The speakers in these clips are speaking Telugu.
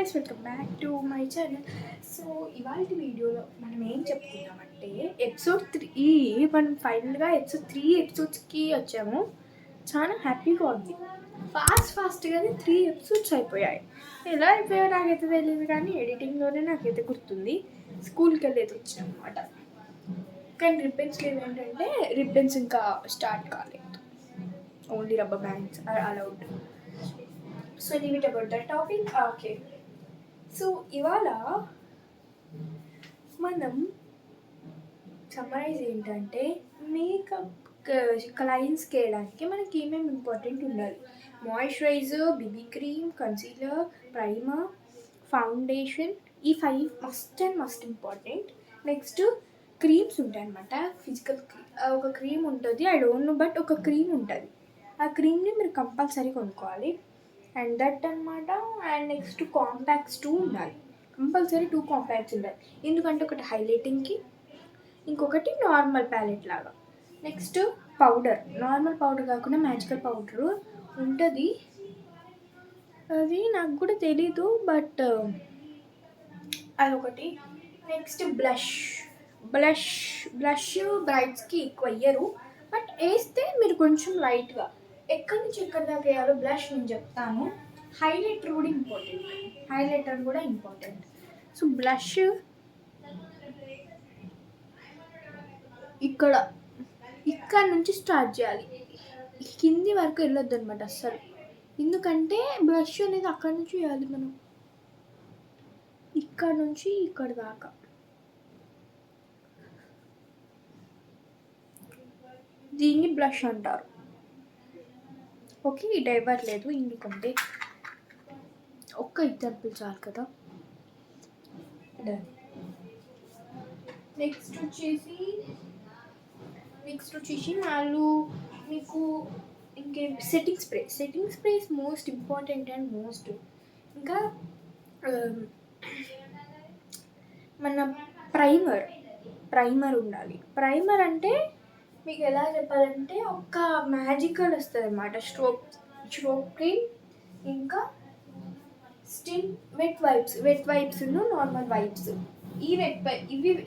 Guys, welcome back to my channel. So ఇవాళ వీడియోలో మనం ఏం చెప్పుకుందామంటే ఎపిసోడ్ 3 మనం ఫైనల్గా ఎపిసోడ్ 3 ఎపిసోడ్స్కి వచ్చాము. చాలా హ్యాపీగా ఉంది. ఫాస్ట్గానే 3 ఎపిసోడ్స్ అయిపోయాయి. ఎలా అయిపోయాయో నాకైతే తెలియదు, కానీ ఎడిటింగ్లోనే నాకైతే గుర్తుంది. స్కూల్కి వెళ్ళేది వచ్చాను అనమాట. కానీ రిబ్బన్స్ లేవు. ఏంటంటే రిబ్బన్స్ ఇంకా స్టార్ట్ కాలేదు. Only rubber bands are allowed. So leave it about that topic. Okay. So ఇవాళ మనం సమ్మరైజ్ ఏంటంటే మేకప్ క్లయింట్స్కి వేయడానికి మనకి ఏమేమి ఇంపార్టెంట్ ఉండాలి. Moisturiser, BB cream, concealer, primer, foundation. ఈ 5 మస్ట్ ఇంపార్టెంట్. నెక్స్ట్ క్రీమ్స్ ఉంటాయి అన్నమాట. ఫిజికల్ ఒక క్రీమ్ ఉంటుంది, ఐ డోంట్ నో, బట్ ఒక క్రీమ్ ఉంటుంది. ఆ క్రీమ్ని మీరు కంపల్సరీ కొనుక్కోవాలి. అండ్ దట్ అనమాట. అండ్ నెక్స్ట్ కాంపాక్ట్స్ 2 ఉండాలి. కంపల్సరీ 2 కాంపాక్ట్స్ ఉండాలి. ఎందుకంటే ఒకటి హైలైటింగ్కి, ఇంకొకటి నార్మల్ ప్యాలెట్ లాగా. నెక్స్ట్ పౌడర్, నార్మల్ పౌడర్ కాకుండా మ్యాజికల్ పౌడర్ ఉంటుంది. అది నాకు కూడా తెలీదు, బట్ అదొకటి. నెక్స్ట్ బ్లష్ బ్రైట్స్కి ఎక్కువ వేయరు, బట్ వేస్తే మీరు కొంచెం లైట్గా. ఎక్కడి నుంచి ఎక్కడి దాకా వేయాలో బ్లష్ నేను చెప్తాను. హైలైటర్ కూడా ఇంపార్టెంట్. సో బ్లష్ ఇక్కడ నుంచి స్టార్ట్ చేయాలి. కింది వరకు వెళ్ళొద్దు అనమాట అస్సలు. ఎందుకంటే బ్లష్ అనేది అక్కడి నుంచి వేయాలి మనం, ఇక్కడ నుంచి ఇక్కడ దాకా. దీన్ని బ్లష్ అంటారు. ఓకే, ఈ డైవర్ లేదు, ఎందుకంటే ఒక్క ఎగ్జాంపుల్ చాలు కదా. నెక్స్ట్ వచ్చేసి వాళ్ళు మీకు ఇంకేం setting spray is most important. And ఇంకా మన ప్రైమర్ ఉండాలి. ప్రైమర్ అంటే మీకు ఎలా చెప్పాలంటే ఒక మ్యాజికల్ వస్తుంది అన్నమాట. స్ట్రోక్ క్రీమ్, ఇంకా still wet wipes normal wipes.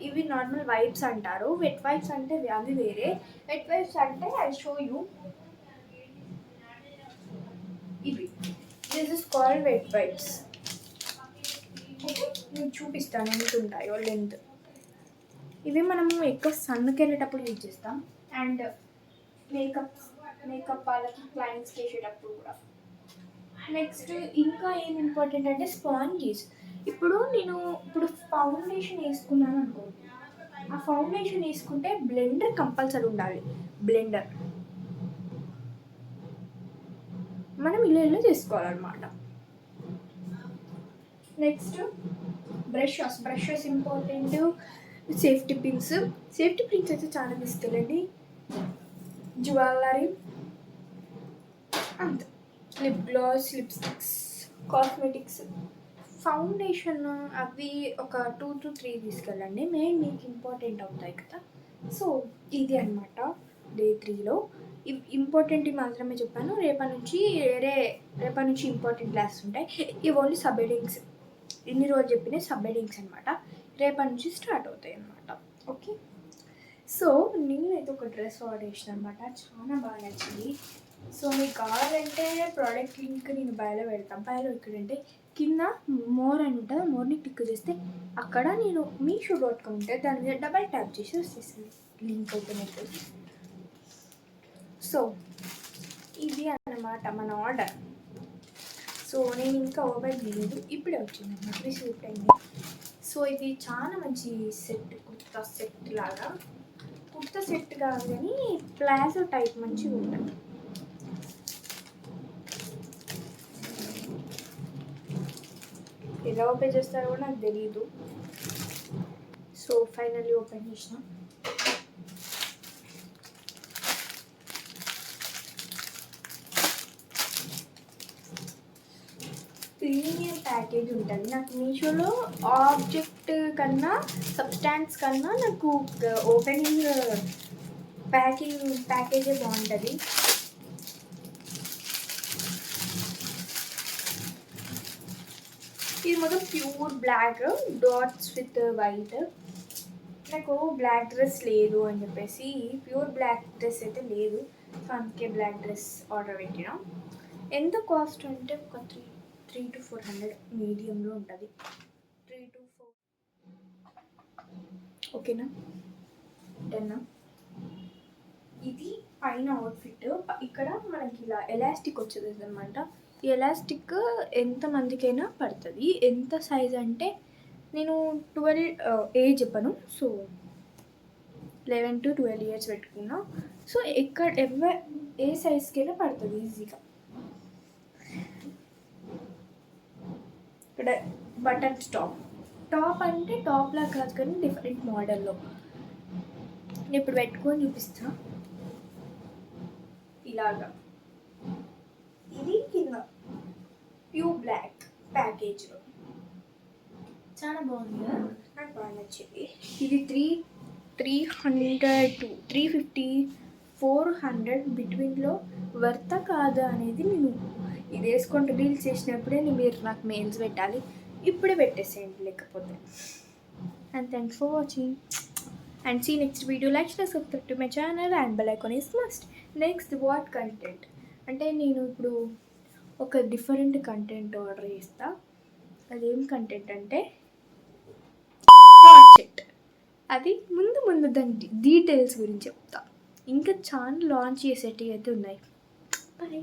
ఇవి నార్మల్ వైప్స్ అంటారు. వెట్ వైప్స్ అంటే అవి వేరే. వెట్ వైప్స్ అంటే ఐ షో యూ. ఇవి this is called wet wipes. Okay, నేను చూపిస్తాను ఎంత ఉంటాయో లెంత్. ఇవి మనము ఎక్కువ సన్కి వెళ్ళేటప్పుడు యూజ్ చేస్తాం. అండ్ మేకప్ వాళ్ళకి క్లయింట్స్కి వేసేటప్పుడు కూడా. నెక్స్ట్ ఇంకా ఏం ఇంపార్టెంట్ అంటే స్పాంజీస్. నేను ఫౌండేషన్ వేసుకున్నాను అనుకో, ఆ ఫౌండేషన్ వేసుకుంటే బ్లెండర్ కంపల్సరీ ఉండాలి. బ్లెండర్ మనం ఇలా చేసుకోవాలన్నమాట. Next brushes important. Safety pins అయితే చాలా తీసుకెళ్ళండి. జ్యువెలరీ అంతే. Lip gloss, lipsticks, cosmetics, foundation అవి ఒక 2 to 3 తీసుకెళ్ళండి. మీకు ఇంపార్టెంట్ అవుతాయి కదా. సో ఇది అనమాట డే 3లో ఇంపార్టెంట్ మాత్రమే చెప్పాను. రేపటి నుంచి ఇంపార్టెంట్ క్లాసెస్ ఉంటాయి. ఇవి ఓన్లీ సబ్ హెడింగ్స్. ఇన్ని రోజులు చెప్పిన సబ్ హెడింగ్స్ అనమాట. రేపటి నుంచి స్టార్ట్ అవుతాయి అన్నమాట. ఓకే, సో నేనైతే ఒక డ్రెస్ ఆర్డర్ చేసిన అనమాట. చాలా బాగా నచ్చింది. సో మీకు కావాలంటే ప్రోడక్ట్ లింక్ నేను బయోలో పెడతాను. బయోలో ఎక్కడంటే కింద మోర్ అని ఉంటుంది. మోర్ని క్లిక్ చేస్తే అక్కడ నేను మీషో.com ఉంటుంది, దాని మీద డబల్ ట్యాప్ చేసి వచ్చేసింది లింక్ ఓపెన్ అవుతుంది. సో ఇది అన్నమాట మన ఆర్డర్. సో నేను ఇంకా ఓపెన్ చేయలేదు, ఇప్పుడే వచ్చింది అన్నమాట, రిసీవ్ అయింది. సో ఇది చాలా మంచి సెట్, కుర్తా సెట్ లాగా. కుర్తా సెట్ కాదు కానీ ప్లాజో టైప్ మంచిగా ఉంటుంది. ఎలా ఓపెన్ చేస్తారో కూడా నాకు తెలీదు. సో ఫైనల్లీ ఓపెన్ చేసిన. ప్రీమియం ప్యాకేజ్ ఉంటుంది. నాకు మీషోలో ఆబ్జెక్ట్ కన్నా, సబ్స్టాన్స్ కన్నా నాకు ఓపెనింగ్ ప్యాకేజే బాగుంటుంది. ఇది మొత్తం pure black dots with white. నాకు బ్లాక్ డ్రెస్ లేదు అని చెప్పేసి ప్యూర్ బ్లాక్ డ్రెస్ అయితే లేదు, సో అందుకే బ్లాక్ డ్రెస్ ఆర్డర్ పెట్టినా. ఎంత కాస్ట్ అంటే ఒక 300 to 400 మీడియంలో ఉంటుంది. 3 to 4 ఓకేనా, 10. ఇది పైన అవుట్ఫిట్. ఇక్కడ మనకి ఇలా ఎలాస్టిక్ వచ్చేది అనమాట. ఈ ఎలాస్టిక్ ఎంతమందికైనా పడుతుంది. ఎంత సైజ్ అంటే నేను 12 ఏజ్ చెప్పను, సో 11 to 12 ఇయర్స్ పెట్టుకున్నా. సో ఏ సైజ్కైనా పడుతుంది ఈజీగా. ఇక్కడ బటన్ టాప్ అంటే టాప్లా కాదు కానీ డిఫరెంట్ మోడల్లో. నేను ఇప్పుడు పెట్టుకొని చూపిస్తా. ఇలాగా ఇది కింద ప్యూర్ బ్లాక్ ప్యాకేజ్లో చాలా బాగుంది కదా, నాకు బాగా నచ్చింది. ఇది 300 to 350 400 బిట్వీన్లో వర్త కాదా అనేది నేను ఇది వేసుకుంటూ రీల్స్ చేసినప్పుడే మీరు నాకు మెయిల్స్ పెట్టాలి. ఇప్పుడే పెట్టేసేయండి లేకపోతే. And thanks for watching and see next video. Like share subscribe to my channel and bell icon is must. Next what content అంటే నేను ఇప్పుడు ఒక డిఫరెంట్ కంటెంట్ ఆర్డర్ చేస్తా. అదేం కంటెంట్ అంటే ప్రాజెక్ట్. అది ముందు దాని డీటెయిల్స్ గురించి చెప్తా. ఇంకా ఛానల్ లాంచ్ చేసేటివి అయితే ఉన్నాయి. బాయ్.